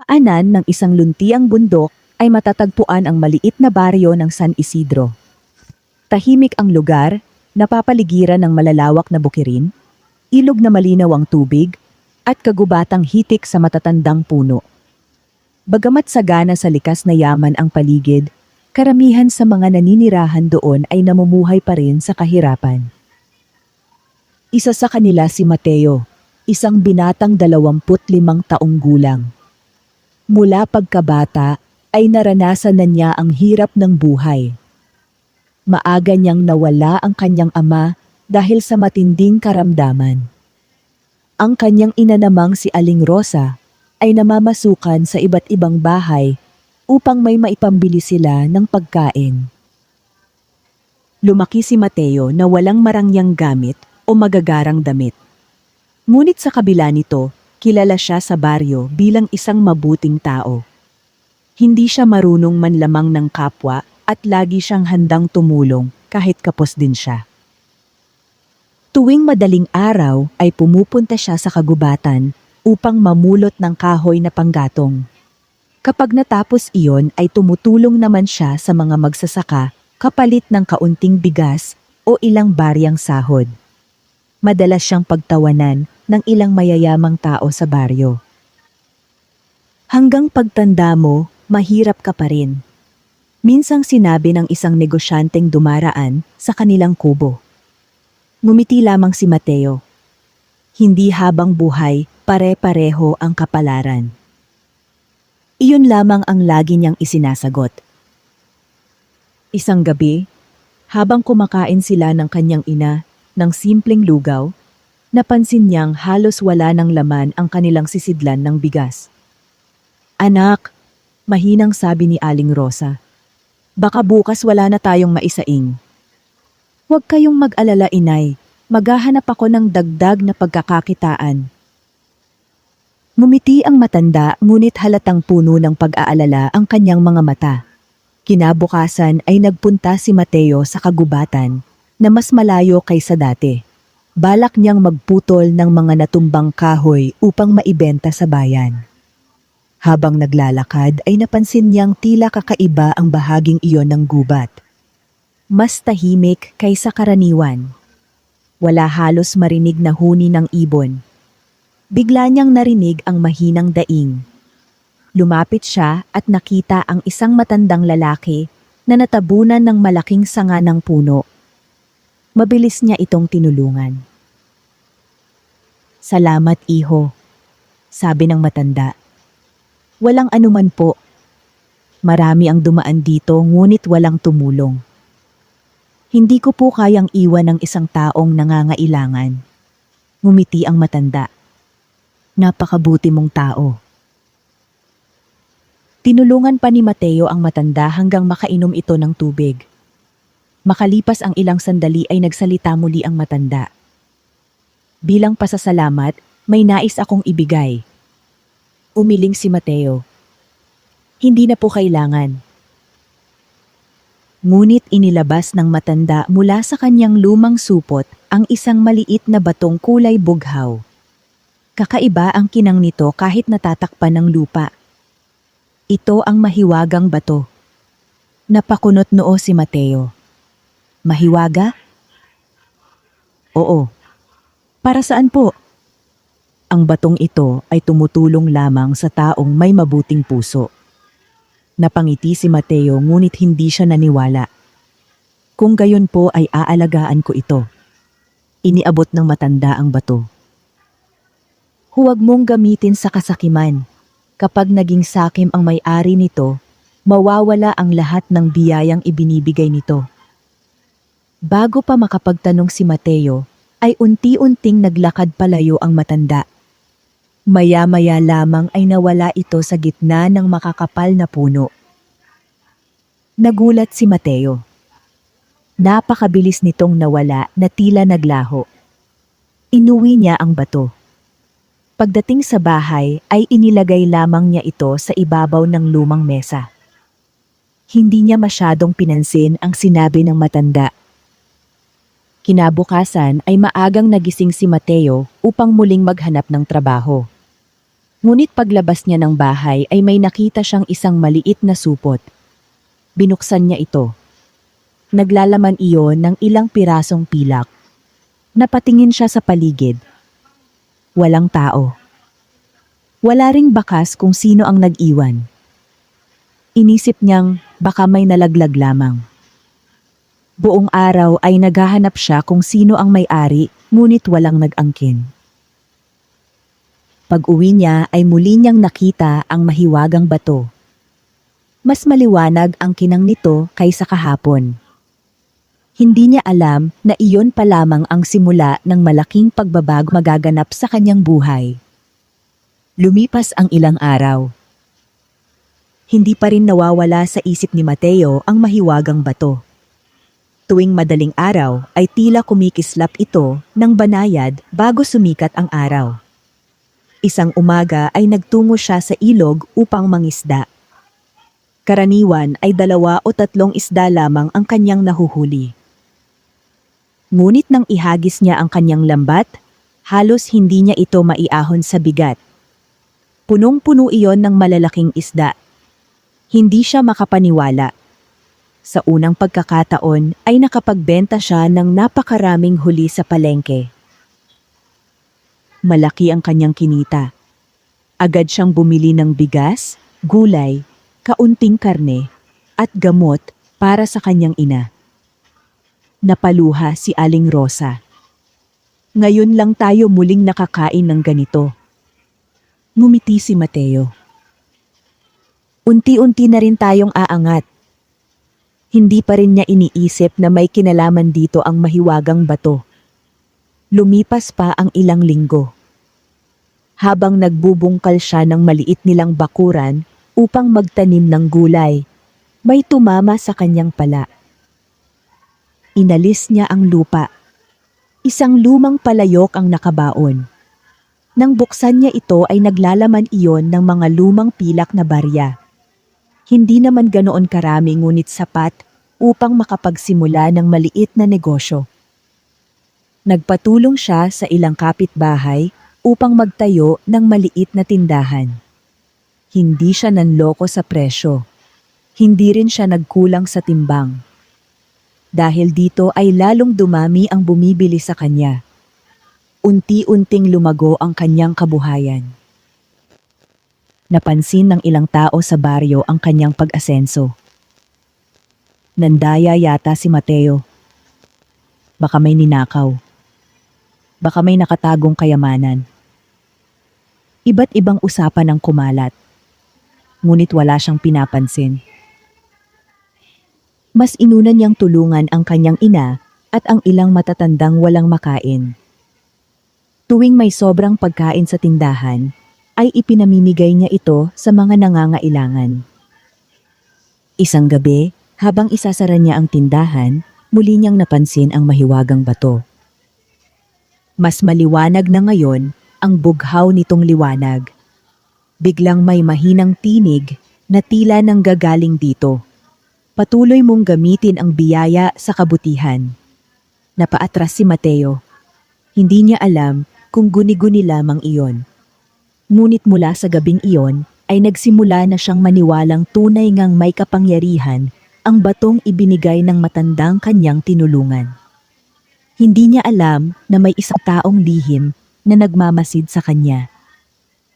Paanan ng isang luntiang bundok ay matatagpuan ang maliit na baryo ng San Isidro. Tahimik ang lugar, napapaligiran ng malalawak na bukirin, ilog na malinaw ang tubig, at kagubatang hitik sa matatandang puno. Bagamat sagana sa likas na yaman ang paligid, karamihan sa mga naninirahan doon ay namumuhay pa rin sa kahirapan. Isa sa kanila si Mateo, isang binatang 25 taong gulang. Mula pagkabata ay naranasan na niya ang hirap ng buhay. Maaga niyang nawala ang kanyang ama dahil sa matinding karamdaman. Ang kanyang ina namang si Aling Rosa ay namamasukan sa iba't ibang bahay upang may maipambili sila ng pagkain. Lumaki si Mateo na walang marangyang gamit o magagarang damit. Ngunit sa kabila nito, kilala siya sa baryo bilang isang mabuting tao. Hindi siya marunong manlamang ng kapwa at lagi siyang handang tumulong kahit kapos din siya. Tuwing madaling araw ay pumupunta siya sa kagubatan upang mamulot ng kahoy na panggatong. Kapag natapos iyon ay tumutulong naman siya sa mga magsasaka kapalit ng kaunting bigas o ilang baryang sahod. Madalas siyang pagtawanan ng ilang mayayamang tao sa baryo. Hanggang pagtanda mo, mahirap ka pa rin. Minsang sinabi ng isang negosyanteng dumaraan sa kanilang kubo. Ngumiti lamang si Mateo. Hindi habang buhay, pare-pareho ang kapalaran. Iyon lamang ang lagi niyang isinasagot. Isang gabi, habang kumakain sila ng kanyang ina ng simpleng lugaw, napansin niyang halos wala ng laman ang kanilang sisidlan ng bigas. "Anak," mahinang sabi ni Aling Rosa, "baka bukas wala na tayong maisaing." "Huwag kayong mag-alala, inay. Maghahanap ako ng dagdag na pagkakakitaan." Ngumiti ang matanda ngunit halatang puno ng pag-aalala ang kanyang mga mata. Kinabukasan ay nagpunta si Mateo sa kagubatan na mas malayo kaysa dati. Balak niyang magputol ng mga natumbang kahoy upang maibenta sa bayan. Habang naglalakad ay napansin niyang tila kakaiba ang bahaging iyon ng gubat. Mas tahimik kaysa karaniwan. Wala halos marinig na huni ng ibon. Bigla niyang narinig ang mahinang daing. Lumapit siya at nakita ang isang matandang lalaki na natabunan ng malaking sanga ng puno. Mabilis niya itong tinulungan. "Salamat, iho," sabi ng matanda. "Walang anuman po. Marami ang dumaan dito ngunit walang tumulong. Hindi ko po kayang iwan ng isang taong nangangailangan." Ngumiti ang matanda. "Napakabuti mong tao." Tinulungan pa ni Mateo ang matanda hanggang makainom ito ng tubig. Makalipas ang ilang sandali ay nagsalita muli ang matanda. "Bilang pasasalamat, may nais akong ibigay." Umiling si Mateo. "Hindi na po kailangan." Ngunit inilabas ng matanda mula sa kanyang lumang supot ang isang maliit na batong kulay bughaw. Kakaiba ang kinang nito kahit natatakpan ng lupa. Ito ang mahiwagang bato. Napakunot noo si Mateo. "Mahiwaga?" "Oo." "Para saan po?" "Ang batong ito ay tumutulong lamang sa taong may mabuting puso." Napangiti si Mateo ngunit hindi siya naniwala. "Kung gayon po ay aalagaan ko ito." Iniabot ng matanda ang bato. "Huwag mong gamitin sa kasakiman. Kapag naging sakim ang may-ari nito, mawawala ang lahat ng biyayang ibinibigay nito." Bago pa makapagtanong si Mateo, ay unti-unting naglakad palayo ang matanda. Maya-maya lamang ay nawala ito sa gitna ng makakapal na puno. Nagulat si Mateo. Napakabilis nitong nawala na tila naglaho. Inuwi niya ang bato. Pagdating sa bahay ay inilagay lamang niya ito sa ibabaw ng lumang mesa. Hindi niya masyadong pinansin ang sinabi ng matanda. Kinabukasan ay maagang nagising si Mateo upang muling maghanap ng trabaho. Ngunit paglabas niya ng bahay ay may nakita siyang isang maliit na supot. Binuksan niya ito. Naglalaman iyon ng ilang pirasong pilak. Napatingin siya sa paligid. Walang tao. Wala ring bakas kung sino ang nag-iwan. Inisip niyang baka may nalaglag lamang. Buong araw ay naghahanap siya kung sino ang may-ari, ngunit walang nag-angkin. Pag-uwi niya ay muli niyang nakita ang mahiwagang bato. Mas maliwanag ang kinang nito kaysa kahapon. Hindi niya alam na iyon pa lamang ang simula ng malaking pagbabago magaganap sa kanyang buhay. Lumipas ang ilang araw. Hindi pa rin nawawala sa isip ni Mateo ang mahiwagang bato. Tuwing madaling araw ay tila kumikislap ito ng banayad bago sumikat ang araw. Isang umaga ay nagtungo siya sa ilog upang mangisda. Karaniwan ay 2 o 3 isda lamang ang kanyang nahuhuli. Ngunit nang ihagis niya ang kanyang lambat, halos hindi niya ito maiahon sa bigat. Punong-puno iyon ng malalaking isda. Hindi siya makapaniwala. Sa unang pagkakataon ay nakapagbenta siya ng napakaraming huli sa palengke. Malaki ang kanyang kinita. Agad siyang bumili ng bigas, gulay, kaunting karne, at gamot para sa kanyang ina. Napaluha si Aling Rosa. Ngayon lang tayo muling nakakain ng ganito. Ngumiti si Mateo. Unti-unti na rin tayong aangat. Hindi pa rin niya iniisip na may kinalaman dito ang mahiwagang bato. Lumipas pa ang ilang linggo. Habang nagbubungkal siya ng maliit nilang bakuran upang magtanim ng gulay, may tumama sa kanyang pala. Inalis niya ang lupa. Isang lumang palayok ang nakabaon. Nang buksan niya ito ay naglalaman iyon ng mga lumang pilak na barya. Hindi naman ganoon karami ngunit sapat upang makapagsimula ng maliit na negosyo. Nagpatulong siya sa ilang kapitbahay upang magtayo ng maliit na tindahan. Hindi siya nanloko sa presyo. Hindi rin siya nagkulang sa timbang. Dahil dito ay lalong dumami ang bumibili sa kanya. Unti-unting lumago ang kanyang kabuhayan. Napansin ng ilang tao sa baryo ang kanyang pag-asenso. Nandaya yata si Mateo. Baka may ninakaw. Baka may nakatagong kayamanan. Iba't ibang usapan ang kumalat. Ngunit wala siyang pinapansin. Mas inuna niyang tulungan ang kanyang ina at ang ilang matatandang walang makain. Tuwing may sobrang pagkain sa tindahan, ay ipinamimigay niya ito sa mga nangangailangan. Isang gabi, habang isasara niya ang tindahan, muli niyang napansin ang mahiwagang bato. Mas maliwanag na ngayon ang bughaw nitong liwanag. Biglang may mahinang tinig na tila nang gagaling dito. Patuloy mong gamitin ang biyaya sa kabutihan. Napaatras si Mateo. Hindi niya alam kung guni-guni lamang iyon. Ngunit mula sa gabing iyon ay nagsimula na siyang maniwalang tunay ngang may kapangyarihan ang batong ibinigay ng matandang kanyang tinulungan. Hindi niya alam na may isang taong lihim na nagmamasid sa kanya.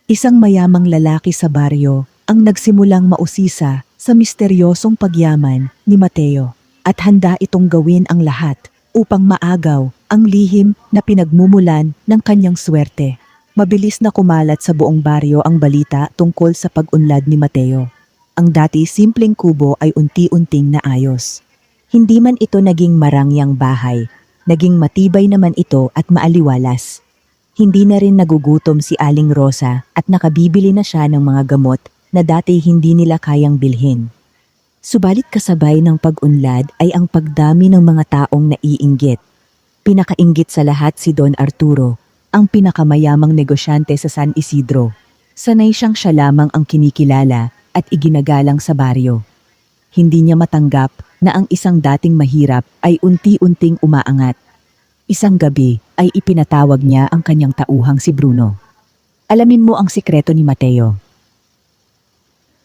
Isang mayamang lalaki sa baryo ang nagsimulang mausisa sa misteryosong pagyaman ni Mateo at handa itong gawin ang lahat upang maagaw ang lihim na pinagmumulan ng kanyang swerte. Mabilis na kumalat sa buong baryo ang balita tungkol sa pag-unlad ni Mateo. Ang dati simpleng kubo ay unti-unting naayos. Hindi man ito naging marangyang bahay, naging matibay naman ito at maaliwalas. Hindi na rin nagugutom si Aling Rosa at nakabibili na siya ng mga gamot na dati hindi nila kayang bilhin. Subalit kasabay ng pag-unlad ay ang pagdami ng mga taong naiinggit. Pinakainggit sa lahat si Don Arturo, ang pinakamayamang negosyante sa San Isidro. Sanay siyang siya lamang ang kinikilala at iginagalang sa baryo. Hindi niya matanggap na ang isang dating mahirap ay unti-unting umaangat. Isang gabi ay ipinatawag niya ang kanyang tauhang si Bruno. Alamin mo ang sikreto ni Mateo.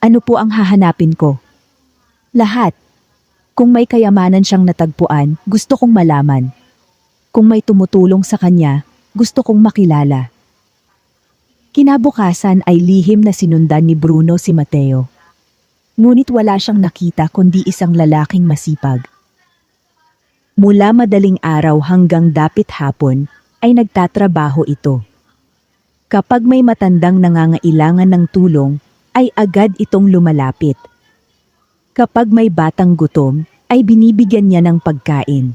Ano po ang hahanapin ko? Lahat. Kung may kayamanan siyang natagpuan, gusto kong malaman. Kung may tumutulong sa kanya, gusto kong makilala. Kinabukasan ay lihim na sinundan ni Bruno si Mateo. Ngunit wala siyang nakita kundi isang lalaking masipag. Mula madaling araw hanggang dapit hapon ay nagtatrabaho ito. Kapag may matandang nangangailangan ng tulong, ay agad itong lumalapit. Kapag may batang gutom, ay binibigyan niya ng pagkain.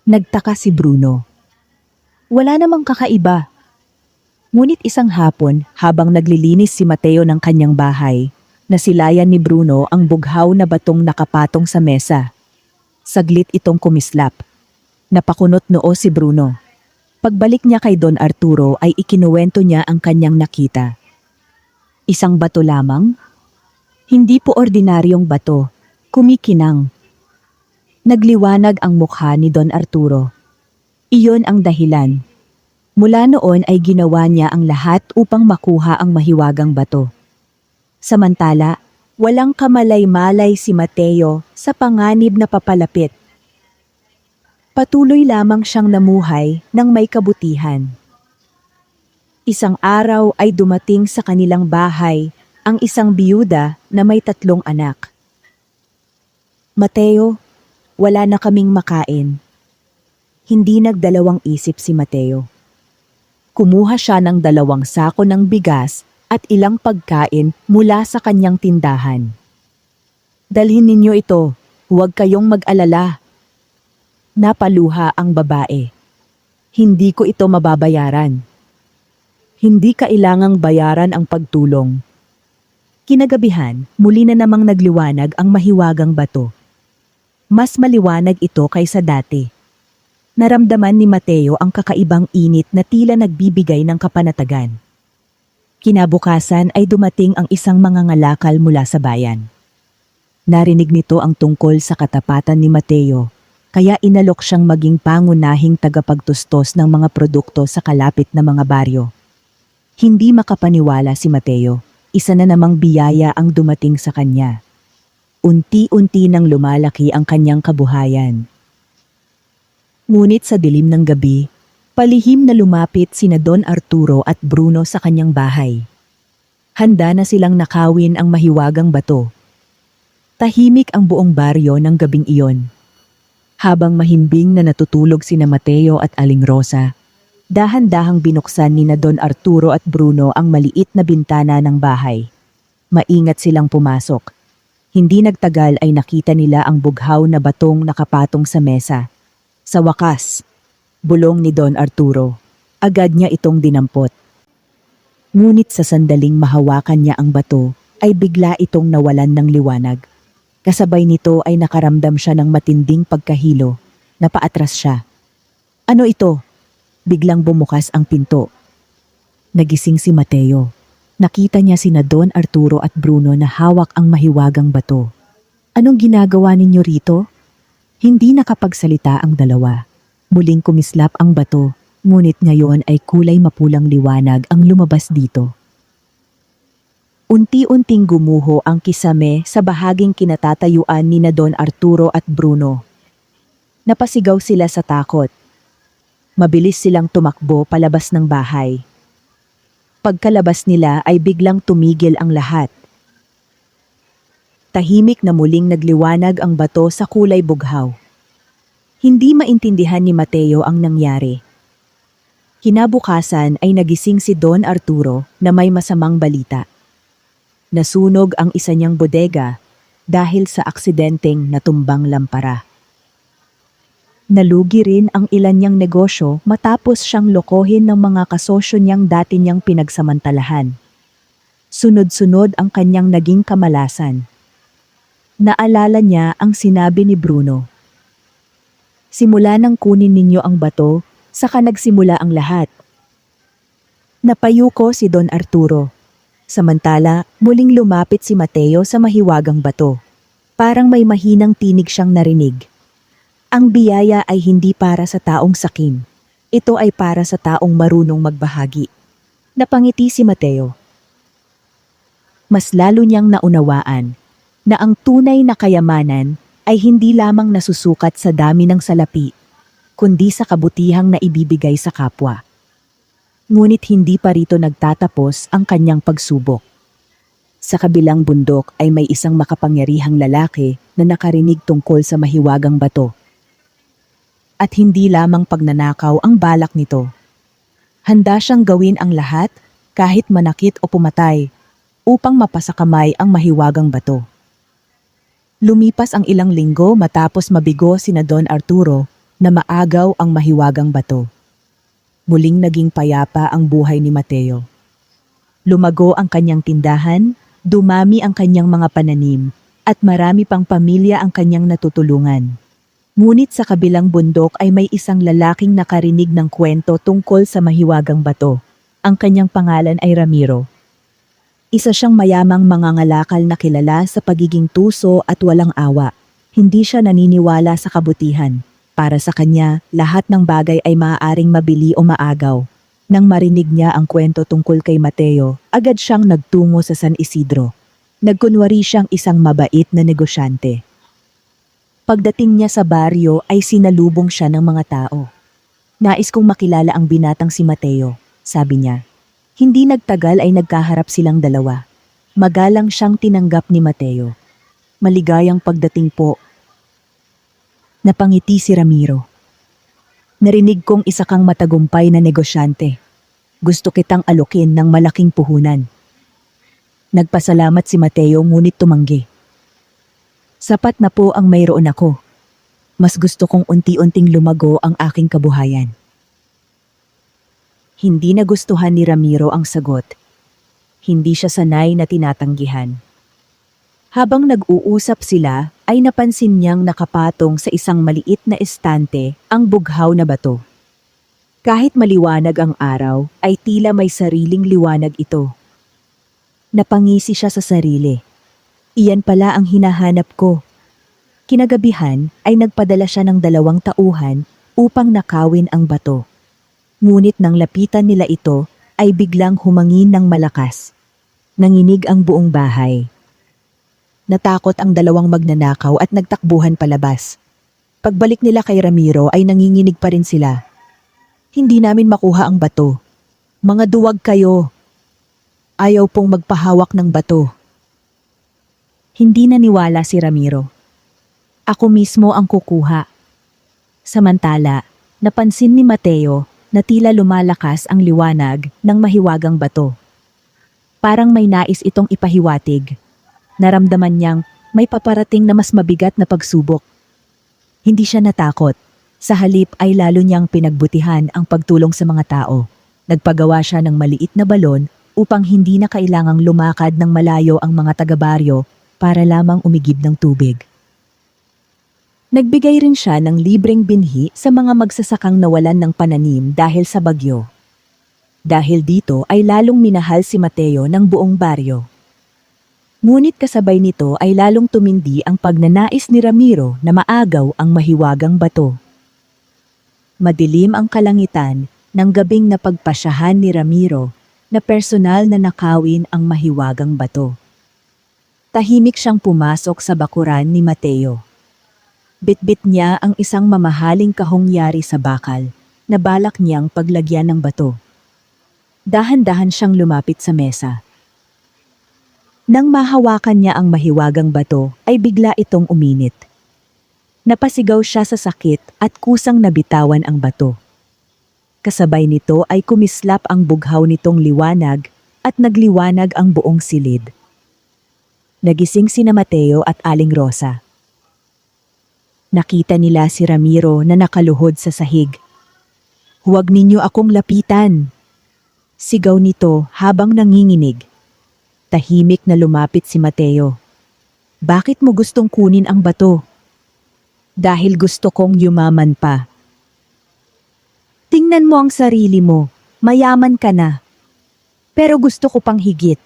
Nagtaka si Bruno. Wala namang kakaiba. Ngunit isang hapon, habang naglilinis si Mateo ng kanyang bahay, nasilayan ni Bruno ang bughaw na batong nakapatong sa mesa. Saglit itong kumislap. Napakunot noo si Bruno. Pagbalik niya kay Don Arturo ay ikinuwento niya ang kanyang nakita. Isang bato lamang? Hindi po ordinaryong bato, kumikinang. Nagliwanag ang mukha ni Don Arturo. Iyon ang dahilan. Mula noon ay ginawa niya ang lahat upang makuha ang mahiwagang bato. Samantala, walang kamalay-malay si Mateo sa panganib na papalapit. Patuloy lamang siyang namuhay ng may kabutihan. Isang araw ay dumating sa kanilang bahay ang isang biyuda na may 3 anak. Mateo, wala na kaming makain. Hindi nagdalawang isip si Mateo. Kumuha siya ng 2 sako ng bigas at ilang pagkain mula sa kanyang tindahan. Dalhin ninyo ito, huwag kayong mag-alala. Napaluha ang babae. Hindi ko ito mababayaran. Hindi kailangang bayaran ang pagtulong. Kinagabihan, muli na namang nagliwanag ang mahiwagang bato. Mas maliwanag ito kaysa dati. Naramdaman ni Mateo ang kakaibang init na tila nagbibigay ng kapanatagan. Kinabukasan ay dumating ang isang mangangalakal mula sa bayan. Narinig nito ang tungkol sa katapatan ni Mateo, kaya inalok siyang maging pangunahing tagapagtustos ng mga produkto sa kalapit na mga baryo. Hindi makapaniwala si Mateo, isa na namang biyaya ang dumating sa kanya. Unti-unti nang lumalaki ang kanyang kabuhayan. Ngunit sa dilim ng gabi, palihim na lumapit sina Don Arturo at Bruno sa kanyang bahay. Handa na silang nakawin ang mahiwagang bato. Tahimik ang buong baryo ng gabing iyon. Habang mahimbing na natutulog sina Mateo at Aling Rosa, dahan-dahang binuksan ni na Don Arturo at Bruno ang maliit na bintana ng bahay. Maingat silang pumasok. Hindi nagtagal ay nakita nila ang bughaw na batong nakapatong sa mesa. Sa wakas, bulong ni Don Arturo. Agad niya itong dinampot. Ngunit sa sandaling mahawakan niya ang bato, ay bigla itong nawalan ng liwanag. Kasabay nito ay nakaramdam siya ng matinding pagkahilo. Napaatras siya. Ano ito? Biglang bumukas ang pinto. Nagising si Mateo. Nakita niya sina Don Arturo at Bruno na hawak ang mahiwagang bato. Anong ginagawa ninyo rito? Hindi nakapagsalita ang dalawa. Muling kumislap ang bato, ngunit ngayon ay kulay mapulang liwanag ang lumabas dito. Unti-unting gumuho ang kisame sa bahaging kinatatayuan ni na Don Arturo at Bruno. Napasigaw sila sa takot. Mabilis silang tumakbo palabas ng bahay. Pagkalabas nila ay biglang tumigil ang lahat. Tahimik na muling nagliwanag ang bato sa kulay bughaw. Hindi maintindihan ni Mateo ang nangyari. Kinabukasan ay nagising si Don Arturo na may masamang balita. Nasunog ang isa niyang bodega dahil sa aksidenteng natumbang lampara. Nalugi rin ang ilan niyang negosyo matapos siyang lokohin ng mga kasosyo niyang dati niyang pinagsamantalahan. Sunod-sunod ang kanyang naging kamalasan. Naalala niya ang sinabi ni Bruno. Simula nang kunin ninyo ang bato, saka nagsimula ang lahat. Napayuko si Don Arturo. Samantala, muling lumapit si Mateo sa mahiwagang bato. Parang may mahinang tinig siyang narinig. Ang biyaya ay hindi para sa taong sakim. Ito ay para sa taong marunong magbahagi. Napangiti si Mateo. Mas lalo niyang naunawaan na ang tunay na kayamanan ay hindi lamang nasusukat sa dami ng salapi, kundi sa kabutihang naibibigay sa kapwa. Ngunit hindi pa rito nagtatapos ang kanyang pagsubok. Sa kabilang bundok ay may isang makapangyarihang lalaki na nakarinig tungkol sa mahiwagang bato. At hindi lamang pagnanakaw ang balak nito. Handa siyang gawin ang lahat, kahit manakit o pumatay, upang mapasakamay ang mahiwagang bato. Lumipas ang ilang linggo matapos mabigo sina Don Arturo na maagaw ang mahiwagang bato. Muling naging payapa ang buhay ni Mateo. Lumago ang kanyang tindahan, dumami ang kanyang mga pananim, at marami pang pamilya ang kanyang natutulungan. Ngunit sa kabilang bundok ay may isang lalaking nakarinig ng kwento tungkol sa mahiwagang bato. Ang kanyang pangalan ay Ramiro. Isa siyang mayamang mangangalakal na kilala sa pagiging tuso at walang awa. Hindi siya naniniwala sa kabutihan. Para sa kanya, lahat ng bagay ay maaaring mabili o maagaw. Nang marinig niya ang kwento tungkol kay Mateo, agad siyang nagtungo sa San Isidro. Nagkunwari siyang isang mabait na negosyante. Pagdating niya sa baryo ay sinalubong siya ng mga tao. Nais kong makilala ang binatang si Mateo, sabi niya. Hindi nagtagal ay nagkaharap silang dalawa. Magalang siyang tinanggap ni Mateo. Maligayang pagdating po. Napangiti si Ramiro. Narinig kong isa kang matagumpay na negosyante. Gusto kitang alukin ng malaking puhunan. Nagpasalamat si Mateo ngunit tumanggi. Sapat na po ang mayroon ako. Mas gusto kong unti-unting lumago ang aking kabuhayan. Hindi nagustuhan ni Ramiro ang sagot. Hindi siya sanay na tinatanggihan. Habang nag-uusap sila, ay napansin niyang nakapatong sa isang maliit na estante ang bughaw na bato. Kahit maliwanag ang araw, ay tila may sariling liwanag ito. Napangisi siya sa sarili. Iyan pala ang hinahanap ko. Kinagabihan ay nagpadala siya ng 2 tauhan upang nakawin ang bato. Ngunit nang lapitan nila ito ay biglang humangin ng malakas. Nanginig ang buong bahay. Natakot ang 2 magnanakaw at nagtakbuhan palabas. Pagbalik nila kay Ramiro ay nanginginig pa rin sila. Hindi namin makuha ang bato. Mga duwag kayo. Ayaw pong magpahawak ng bato. Hindi naniwala si Ramiro. Ako mismo ang kukuha. Samantala, napansin ni Mateo na tila lumalakas ang liwanag ng mahiwagang bato. Parang may nais itong ipahiwatig. Naramdaman niyang may paparating na mas mabigat na pagsubok. Hindi siya natakot. Sa halip ay lalo niyang pinagbutihan ang pagtulong sa mga tao. Nagpagawa siya ng maliit na balon upang hindi na kailangang lumakad ng malayo ang mga taga-baryo para lamang umigib ng tubig. Nagbigay rin siya ng libreng binhi sa mga magsasakang nawalan ng pananim dahil sa bagyo. Dahil dito ay lalong minahal si Mateo ng buong baryo. Ngunit kasabay nito ay lalong tumindi ang pagnanais ni Ramiro na maagaw ang mahiwagang bato. Madilim ang kalangitan ng gabing napagpasyahan ni Ramiro na personal na nakawin ang mahiwagang bato. Tahimik siyang pumasok sa bakuran ni Mateo. Bitbit niya ang isang mamahaling kahongyari sa bakal na balak niyang paglagyan ng bato. Dahan-dahan siyang lumapit sa mesa. Nang mahawakan niya ang mahiwagang bato ay bigla itong uminit. Napasigaw siya sa sakit at kusang nabitawan ang bato. Kasabay nito ay kumislap ang bughaw nitong liwanag at nagliwanag ang buong silid. Nagising sina Mateo at Aling Rosa. Nakita nila si Ramiro na nakaluhod sa sahig. Huwag ninyo akong lapitan! Sigaw nito habang nanginginig. Tahimik na lumapit si Mateo. Bakit mo gustong kunin ang bato? Dahil gusto kong yumaman pa. Tingnan mo ang sarili mo, mayaman ka na. Pero gusto ko pang higit.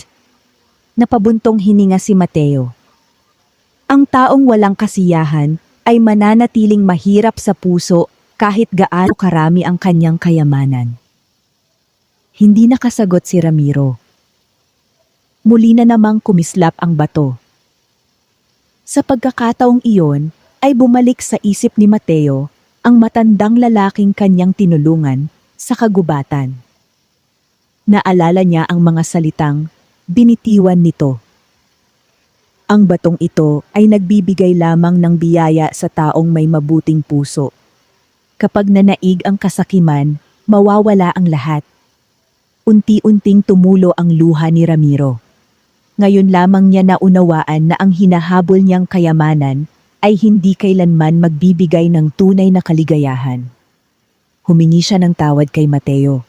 Napabuntong hininga si Mateo. Ang taong walang kasiyahan ay mananatiling mahirap sa puso kahit gaano karami ang kanyang kayamanan. Hindi nakasagot si Ramiro. Muli na namang kumislap ang bato. Sa pagkakataong iyon, ay bumalik sa isip ni Mateo ang matandang lalaking kanyang tinulungan sa kagubatan. Naalala niya ang mga salitang binitiwan nito. Ang batong ito ay nagbibigay lamang ng biyaya sa taong may mabuting puso. Kapag nanaig ang kasakiman, mawawala ang lahat. Unti-unting tumulo ang luha ni Ramiro. Ngayon lamang niya naunawaan na ang hinahabol niyang kayamanan ay hindi kailanman magbibigay ng tunay na kaligayahan. Humingi siya ng tawad kay Mateo.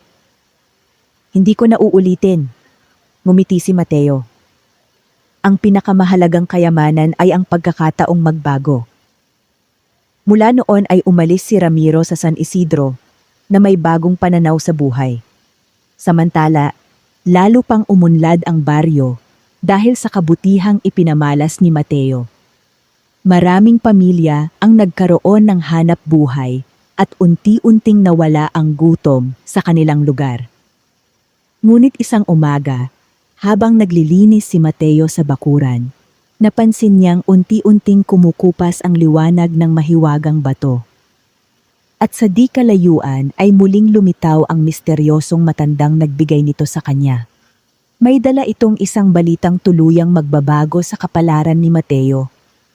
Hindi ko na uulitin. Ngumiti si Mateo. Ang pinakamahalagang kayamanan ay ang pagkakataong magbago. Mula noon ay umalis si Ramiro sa San Isidro na may bagong pananaw sa buhay. Samantala, lalo pang umunlad ang baryo dahil sa kabutihang ipinamalas ni Mateo. Maraming pamilya ang nagkaroon ng hanap buhay at unti-unting nawala ang gutom sa kanilang lugar. Ngunit isang umaga, habang naglilinis si Mateo sa bakuran, napansin niyang unti-unting kumukupas ang liwanag ng mahiwagang bato. At sa di kalayuan ay muling lumitaw ang misteryosong matandang nagbigay nito sa kanya. May dala itong isang balitang tuluyang magbabago sa kapalaran ni Mateo.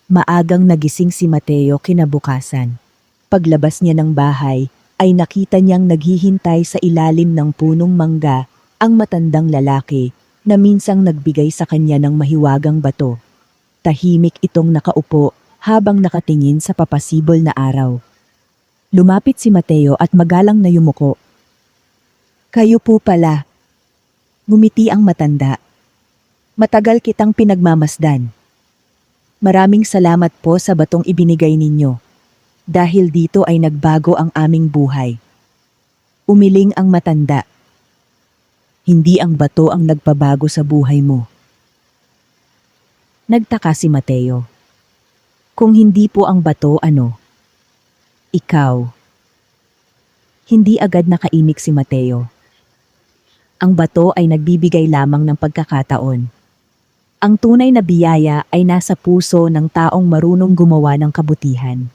Maagang nagising si Mateo kinabukasan. Paglabas niya ng bahay, ay nakita niyang naghihintay sa ilalim ng punong mangga ang matandang lalaki na minsang nagbigay sa kanya ng mahiwagang bato. Tahimik itong nakaupo habang nakatingin sa papasibol na araw. Lumapit si Mateo at magalang na yumuko. "Kayo po pala." Ngumiti ang matanda. "Matagal kitang pinagmamasdan. Maraming salamat po sa batong ibinigay ninyo. Dahil dito ay nagbago ang aming buhay." Umiling ang matanda. "Hindi ang bato ang nagpabago sa buhay mo." Nagtaka si Mateo. "Kung hindi po ang bato, ano? Ikaw." Hindi agad nakaimik si Mateo. Ang bato ay nagbibigay lamang ng pagkakataon. Ang tunay na biyaya ay nasa puso ng taong marunong gumawa ng kabutihan.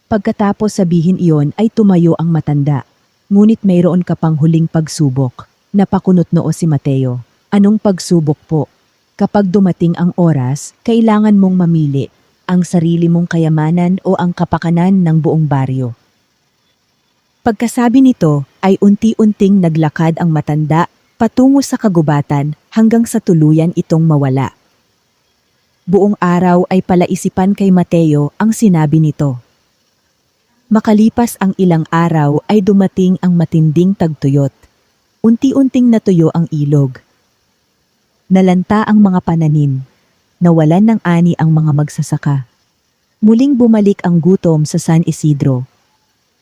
Pagkatapos sabihin iyon ay tumayo ang matanda. "Ngunit mayroon ka pang huling pagsubok." Napakunot noo si Mateo. "Anong pagsubok po?" "Kapag dumating ang oras, kailangan mong mamili ang sarili mong kayamanan o ang kapakanan ng buong baryo." Pagkasabi nito ay unti-unting naglakad ang matanda patungo sa kagubatan hanggang sa tuluyan itong mawala. Buong araw ay palaisipan kay Mateo ang sinabi nito. Makalipas ang ilang araw ay dumating ang matinding tagtuyot. Unti-unting natuyo ang ilog. Nalanta ang mga pananim. Nawalan ng ani ang mga magsasaka. Muling bumalik ang gutom sa San Isidro.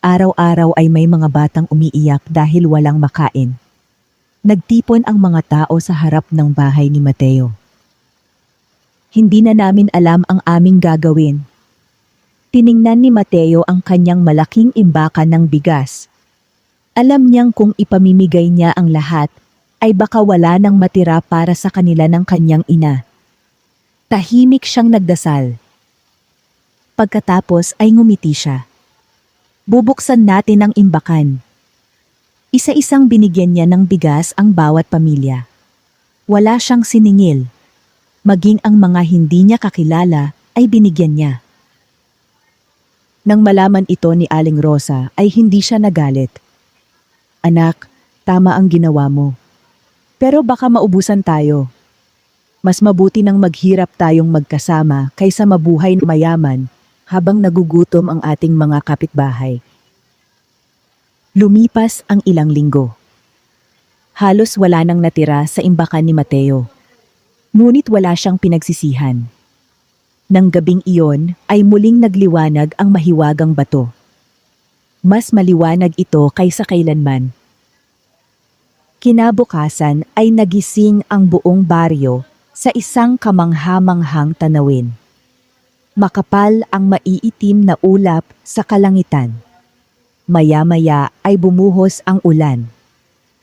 Araw-araw ay may mga batang umiiyak dahil walang makain. Nagtipon ang mga tao sa harap ng bahay ni Mateo. "Hindi na namin alam ang aming gagawin." Tiningnan ni Mateo ang kanyang malaking imbakan ng bigas. Alam niyang kung ipamimigay niya ang lahat, ay baka wala nang matira para sa kanila ng kanyang ina. Tahimik siyang nagdasal. Pagkatapos ay ngumiti siya. "Bubuksan natin ang imbakan." Isa-isang binigyan niya ng bigas ang bawat pamilya. Wala siyang siningil. Maging ang mga hindi niya kakilala ay binigyan niya. Nang malaman ito ni Aling Rosa ay hindi siya nagalit. "Anak, tama ang ginawa mo. Pero baka maubusan tayo. Mas mabuti nang maghirap tayong magkasama kaysa mabuhay na mayaman habang nagugutom ang ating mga kapitbahay." Lumipas ang ilang linggo. Halos wala nang natira sa imbakan ni Mateo. Ngunit wala siyang pinagsisihan. Nang gabing iyon ay muling nagliwanag ang mahiwagang bato. Mas maliwanag ito kaysa kailanman. Kinabukasan ay nagising ang buong baryo sa isang kamangha-manghang tanawin. Makapal ang maiitim na ulap sa kalangitan. Maya-maya ay bumuhos ang ulan.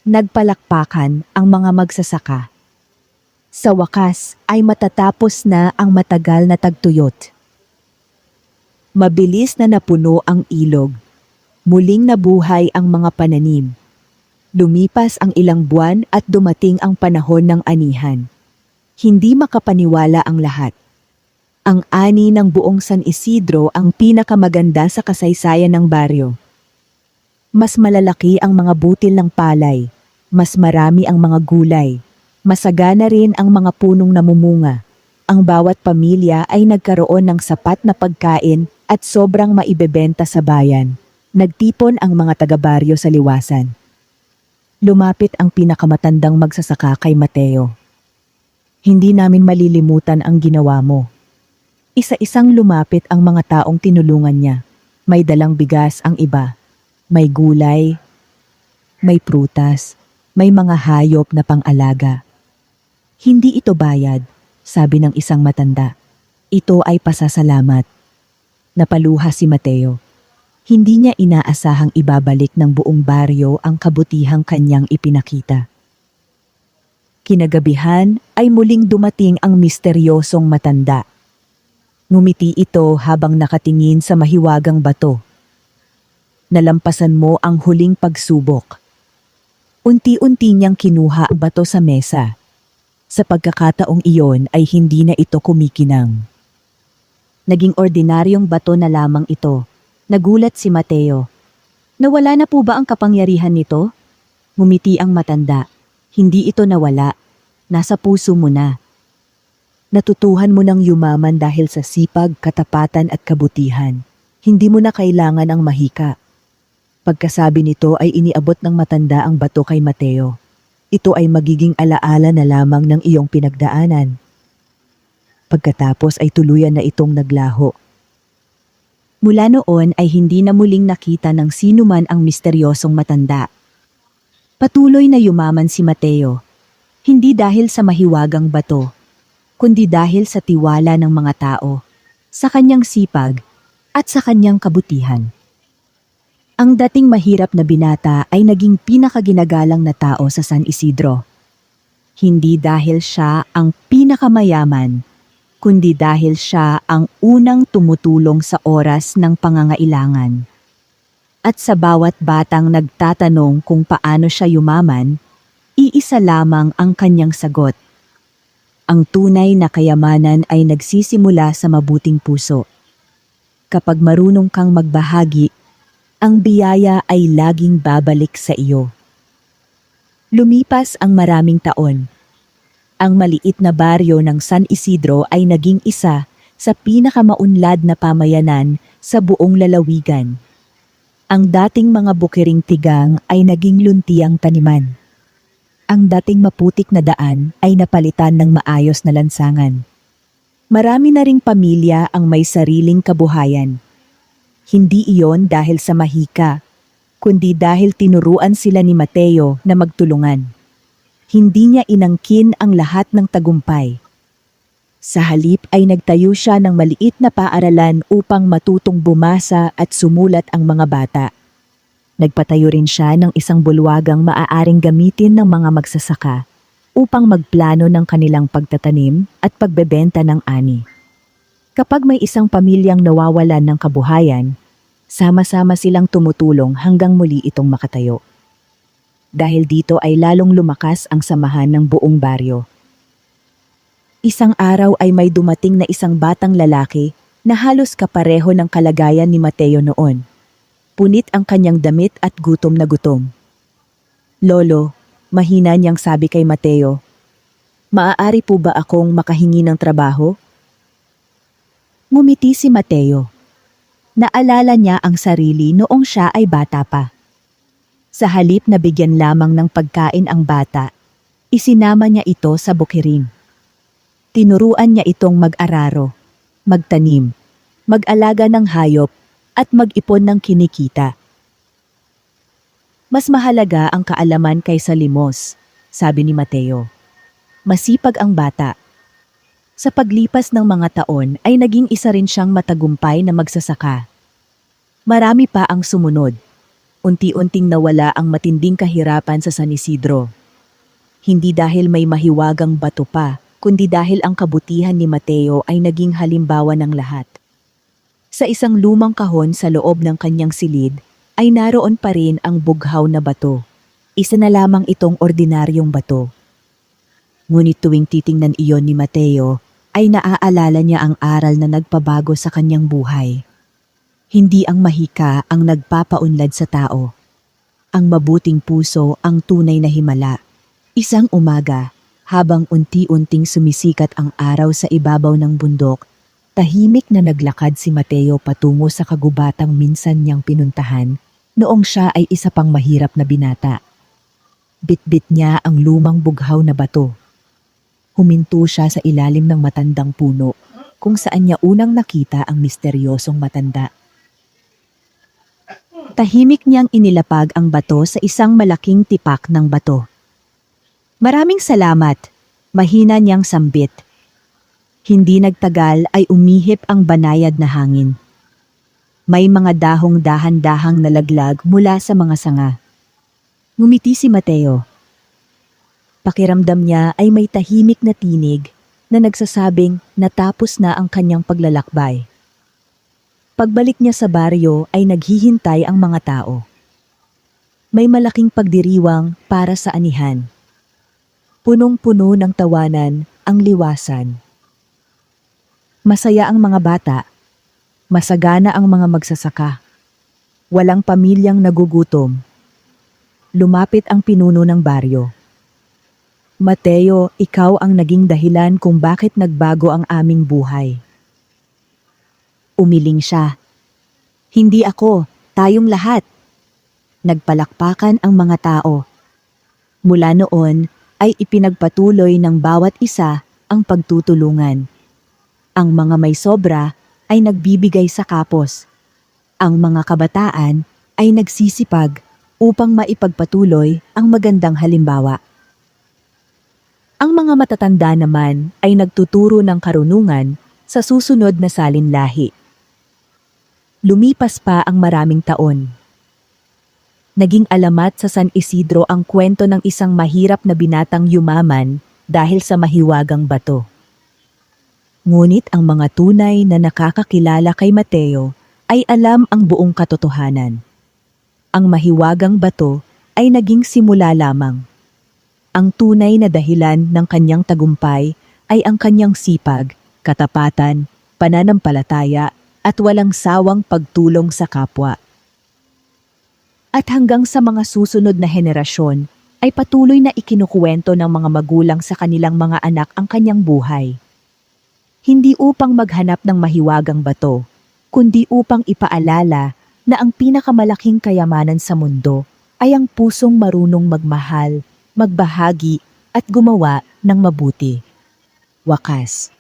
Nagpalakpakan ang mga magsasaka. Sa wakas ay matatapos na ang matagal na tagtuyot. Mabilis na napuno ang ilog. Muling nabuhay ang mga pananim. Lumipas ang ilang buwan at dumating ang panahon ng anihan. Hindi makapaniwala ang lahat. Ang ani ng buong San Isidro ang pinakamaganda sa kasaysayan ng baryo. Mas malalaki ang mga butil ng palay, mas marami ang mga gulay, masagana rin ang mga punong namumunga. Ang bawat pamilya ay nagkaroon ng sapat na pagkain at sobrang maibebenta sa bayan. Nagtipon ang mga taga-baryo sa liwasan. Lumapit ang pinakamatandang magsasaka kay Mateo. Hindi namin malilimutan ang ginawa mo. Isa-isang lumapit ang mga taong tinulungan niya. May dalang bigas ang iba. May gulay, may prutas, may mga hayop na pang-alaga. Hindi ito bayad, sabi ng isang matanda. Ito ay pasasalamat. Napaluha si Mateo. Hindi niya inaasahang ibabalik ng buong baryo ang kabutihang kanyang ipinakita. Kinagabihan ay muling dumating ang misteryosong matanda. Ngumiti ito habang nakatingin sa mahiwagang bato. Nalampasan mo ang huling pagsubok. Unti-unti niyang kinuha ang bato sa mesa. Sa pagkakataong iyon ay hindi na ito kumikinang. Naging ordinaryong bato na lamang ito. Nagulat si Mateo. Nawala na po ba ang kapangyarihan nito? Ngumiti ang matanda. Hindi ito nawala. Nasa puso mo na. Natutuhan mo ng yumaman dahil sa sipag, katapatan at kabutihan. Hindi mo na kailangan ang mahika. Pagkasabi nito ay iniabot ng matanda ang bato kay Mateo. Ito ay magiging alaala na lamang ng iyong pinagdaanan. Pagkatapos ay tuluyan na itong naglaho. Mula noon ay hindi na muling nakita ng sinuman ang misteryosong matanda. Patuloy na yumaman si Mateo. Hindi dahil sa mahiwagang bato, kundi dahil sa tiwala ng mga tao, sa kanyang sipag, at sa kanyang kabutihan. Ang dating mahirap na binata ay naging pinakaginagalang na tao sa San Isidro. Hindi dahil siya ang pinakamayaman, kundi dahil siya ang unang tumutulong sa oras ng pangangailangan. At sa bawat batang nagtatanong kung paano siya yumaman, iisa lamang ang kanyang sagot. Ang tunay na kayamanan ay nagsisimula sa mabuting puso. Kapag marunong kang magbahagi, ang biyaya ay laging babalik sa iyo. Lumipas ang maraming taon. Ang maliit na baryo ng San Isidro ay naging isa sa pinakamaunlad na pamayanan sa buong lalawigan. Ang dating mga bukiring tigang ay naging luntiang taniman. Ang dating maputik na daan ay napalitan ng maayos na lansangan. Marami na ring pamilya ang may sariling kabuhayan. Hindi iyon dahil sa mahika, kundi dahil tinuruan sila ni Mateo na magtulungan. Hindi niya inangkin ang lahat ng tagumpay. Sa halip ay nagtayo siya ng maliit na paaralan upang matutong bumasa at sumulat ang mga bata. Nagpatayo rin siya ng isang bulwagang maaaring gamitin ng mga magsasaka upang magplano ng kanilang pagtatanim at pagbebenta ng ani. Kapag may isang pamilyang nawawalan ng kabuhayan, sama-sama silang tumutulong hanggang muli itong makatayo. Dahil dito ay lalong lumakas ang samahan ng buong baryo. Isang araw ay may dumating na isang batang lalaki na halos kapareho ng kalagayan ni Mateo noon. Punit ang kanyang damit at gutom na gutom. Lolo, mahina niyang sabi kay Mateo, "Maaari po ba akong makahingi ng trabaho?" Ngumiti si Mateo. Naalala niya ang sarili noong siya ay bata pa. Sa halip na bigyan lamang ng pagkain ang bata, isinama niya ito sa bukiring. Tinuruan niya itong mag-araro, magtanim, mag-alaga ng hayop, at mag-ipon ng kinikita. Mas mahalaga ang kaalaman kaysa limos, sabi ni Mateo. Masipag ang bata. Sa paglipas ng mga taon ay naging isa rin siyang matagumpay na magsasaka. Marami pa ang sumunod. unti-unting nawala ang matinding kahirapan sa San Isidro. Hindi dahil may mahiwagang bato pa, kundi dahil ang kabutihan ni Mateo ay naging halimbawa ng lahat. Sa isang lumang kahon sa loob ng kanyang silid, ay naroon pa rin ang bughaw na bato. Isa na lamang itong ordinaryong bato. Ngunit tuwing titingnan iyon ni Mateo, ay naaalala niya ang aral na nagpabago sa kanyang buhay. Hindi ang mahika ang nagpapaunlad sa tao. Ang mabuting puso ang tunay na himala. Isang umaga, habang unti-unting sumisikat ang araw sa ibabaw ng bundok, tahimik na naglakad si Mateo patungo sa kagubatang minsan niyang pinuntahan noong siya ay isa pang mahirap na binata. Bitbit niya ang lumang bughaw na bato. Huminto siya sa ilalim ng matandang puno kung saan niya unang nakita ang misteryosong matanda. Tahimik niyang inilapag ang bato sa isang malaking tipak ng bato. "Maraming salamat," mahina niyang sambit. Hindi nagtagal ay umihip ang banayad na hangin. May mga dahong dahan-dahang nalaglag mula sa mga sanga. Ngumiti si Mateo. Pakiramdam niya ay may tahimik na tinig na nagsasabing natapos na ang kanyang paglalakbay. Pagbalik niya sa baryo ay naghihintay ang mga tao. May malaking pagdiriwang para sa anihan. Punong-puno ng tawanan ang liwasan. Masaya ang mga bata. Masagana ang mga magsasaka. Walang pamilyang nagugutom. Lumapit ang pinuno ng baryo. "Mateo, ikaw ang naging dahilan kung bakit nagbago ang aming buhay." Umiling siya. "Hindi ako, tayong lahat." Nagpalakpakan ang mga tao. Mula noon ay ipinagpatuloy ng bawat isa ang pagtutulungan. Ang mga may sobra ay nagbibigay sa kapos. Ang mga kabataan ay nagsisipag upang maipagpatuloy ang magandang halimbawa. Ang mga matatanda naman ay nagtuturo ng karunungan sa susunod na salinlahi. Lumipas pa ang maraming taon. Naging alamat sa San Isidro ang kwento ng isang mahirap na binatang yumaman dahil sa mahiwagang bato. Ngunit ang mga tunay na nakakakilala kay Mateo ay alam ang buong katotohanan. Ang mahiwagang bato ay naging simula lamang. Ang tunay na dahilan ng kanyang tagumpay ay ang kanyang sipag, katapatan, pananampalataya at walang sawang pagtulong sa kapwa. At hanggang sa mga susunod na henerasyon ay patuloy na ikinukuwento ng mga magulang sa kanilang mga anak ang kanyang buhay. Hindi upang maghanap ng mahiwagang bato, kundi upang ipaalala na ang pinakamalaking kayamanan sa mundo ay ang pusong marunong magmahal, magbahagi at gumawa ng mabuti. Wakas.